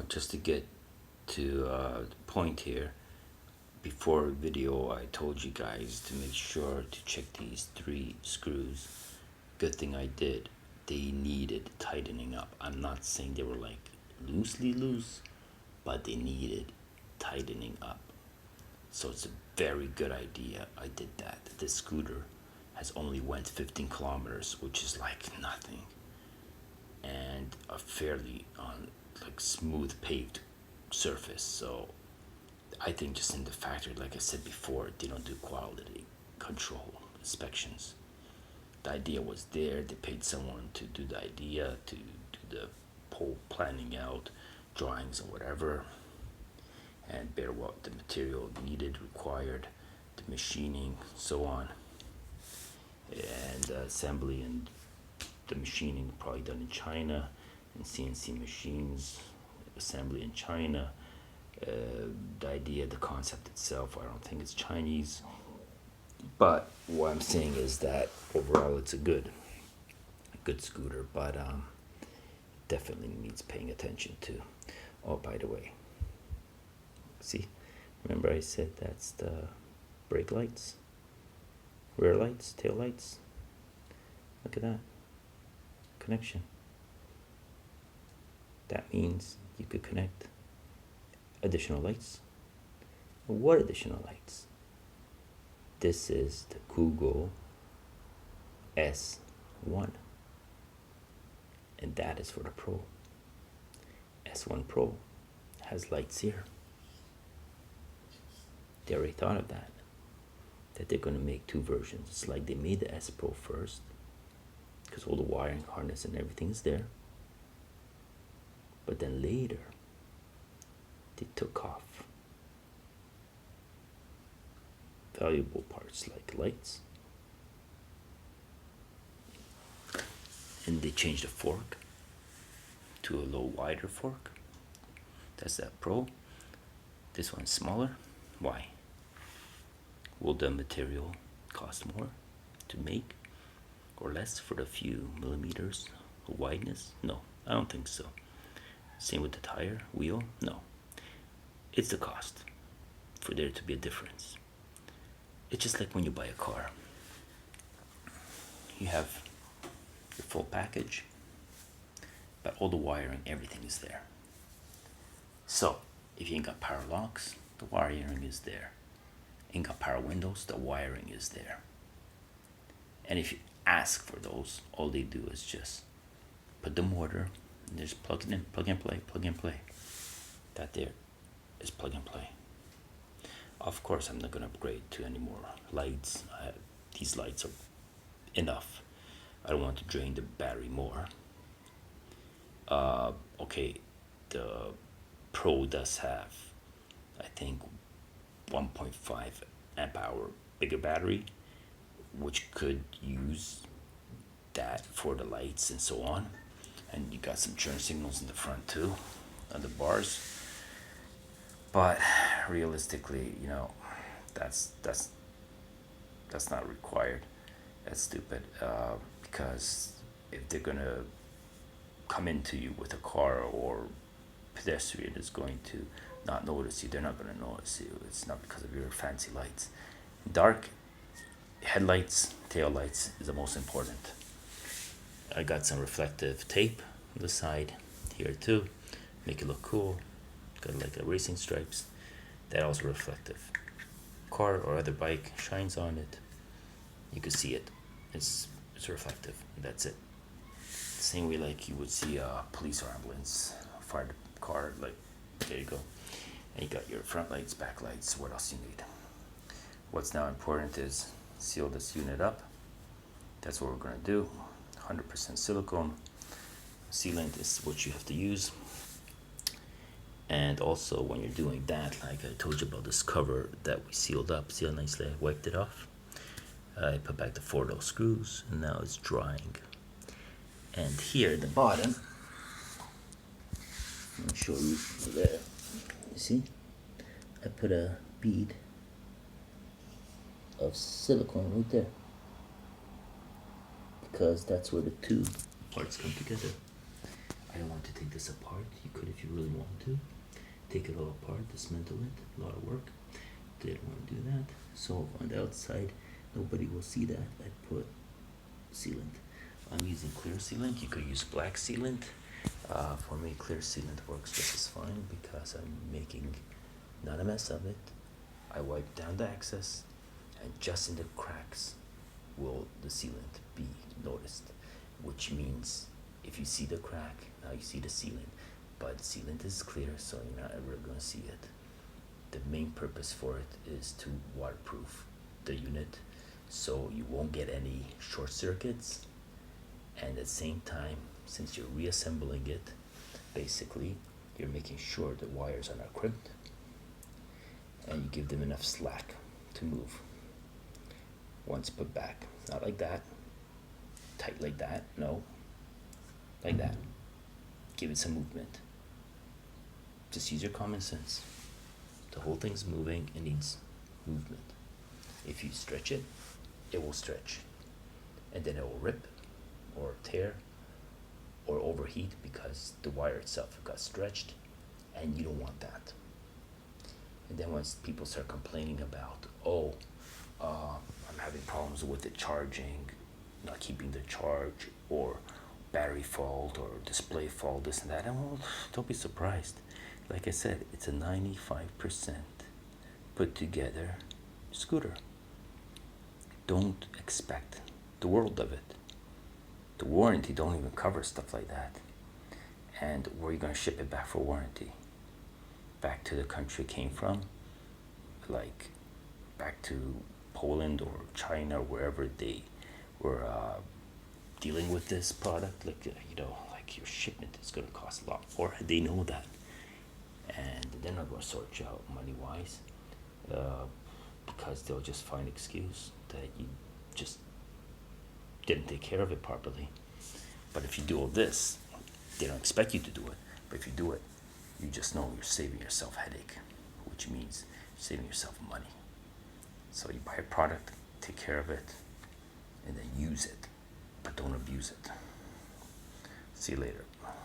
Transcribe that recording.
Just to get to the point here, before video I told you guys to make sure to check these 3 screws. Good thing I did. They needed tightening up. I'm not saying they were like loosely loose, but they needed tightening up. So it's a very good idea I did that. This scooter has only went 15 kilometers, which is like nothing, and a fairly like smooth paved surface. So I think just in the factory, like I said before, they don't do quality control inspections. The idea was there. They paid someone to do the idea, to do the whole planning out, drawings and whatever, and bear what the material needed, required, the machining, so on, and the assembly and the machining probably done in China, and CNC machines, assembly in China. The idea, the concept itself, I don't think it's Chinese. But what I'm saying is that overall it's a good scooter, but definitely needs paying attention to. Oh, by the way, see, remember I said that's the brake lights, rear lights, tail lights? Look at that connection. That means you could connect additional lights. What additional lights? This is the KUGOO S1, and that is for the Pro. S1 Pro has lights here. They already thought of that they're going to make 2 versions. It's like they made the S Pro first, because all the wiring harness and everything is there, but then later they took off valuable parts like lights, and they changed the fork to a low wider fork. That's that Pro. This one's smaller. Why? Will the material cost more to make or less for the few millimeters of wideness? No, I don't think so. Same with the tire, wheel? No. It's the cost for there to be a difference. It's just like when you buy a car. You have your full package, but all the wiring, everything is there. So, if you ain't got power locks, the wiring is there. Ain't got power windows, the wiring is there. And if you ask for those, all they do is just put the motor, and just plug it in, plug and play, plug and play. That there is plug and play. Of course, I'm not going to upgrade to any more lights. These lights are enough. I don't want to drain the battery more. Okay, the Pro does have, I think, 1.5 amp hour bigger battery, which could use that for the lights and so on. And you got some turn signals in the front too, on the bars. But realistically, that's not required. That's stupid. Because if they're gonna come into you with a car, or pedestrian is going to not notice you, they're not gonna notice you. It's not because of your fancy lights. Dark headlights, tail lights is the most important. I got some reflective tape on the side here too, make it look cool. Got like a racing stripes. That also reflective. Car or other bike shines on it, you can see it. It's reflective. That's it. Same way like you would see a police or ambulance, fire car. Like there you go. And you got your front lights, back lights. What else you need? What's now important is seal this unit up. That's what we're gonna do. 100% silicone. Sealant is what you have to use. And also when you're doing that, like I told you about this cover that we sealed up, see how nicely I wiped it off? I put back the 4 little screws, and now it's drying. And here at the bottom, I'll show you there. You see? I put a bead of silicone right there, because that's where the 2 parts come together. I don't want to take this apart. You could if you really want to. Take it all apart, dismantle it, a lot of work. Didn't want to do that. So on the outside, nobody will see that. I put sealant. I'm using clear sealant. You could use black sealant. For me, clear sealant works just as fine because I'm making not a mess of it. I wipe down the excess, and just in the cracks will the sealant be noticed, which means if you see the crack, now you see the sealant, but sealant is clear, so you're not ever going to see it. The main purpose for it is to waterproof the unit so you won't get any short circuits, and at the same time, since you're reassembling it, basically you're making sure the wires are not crimped and you give them enough slack to move. Once put back, not like that, tight like that, no, like that. Give it some movement. Just use your common sense. The whole thing's moving, it needs movement. If you stretch it, it will stretch, and then it will rip or tear or overheat because the wire itself got stretched, and you don't want that. And then once people start complaining about, I'm having problems with it charging, not keeping the charge, or battery fault, or display fault, this and that, and well, don't be surprised. Like I said, it's a 95% put together scooter. Don't expect the world of it. The warranty don't even cover stuff like that. And where are you going to ship it back for warranty? Back to the country it came from, like back to Poland or China, wherever they were dealing with this product. Like like your shipment is going to cost a lot more. They know that, and they're not going to sort you out money wise, because they'll just find excuse that you just didn't take care of it properly. But if you do all this, they don't expect you to do it. But if you do it, you just know you're saving yourself headache, which means saving yourself money. So you buy a product, take care of it, and then use it, but don't abuse it. See you later.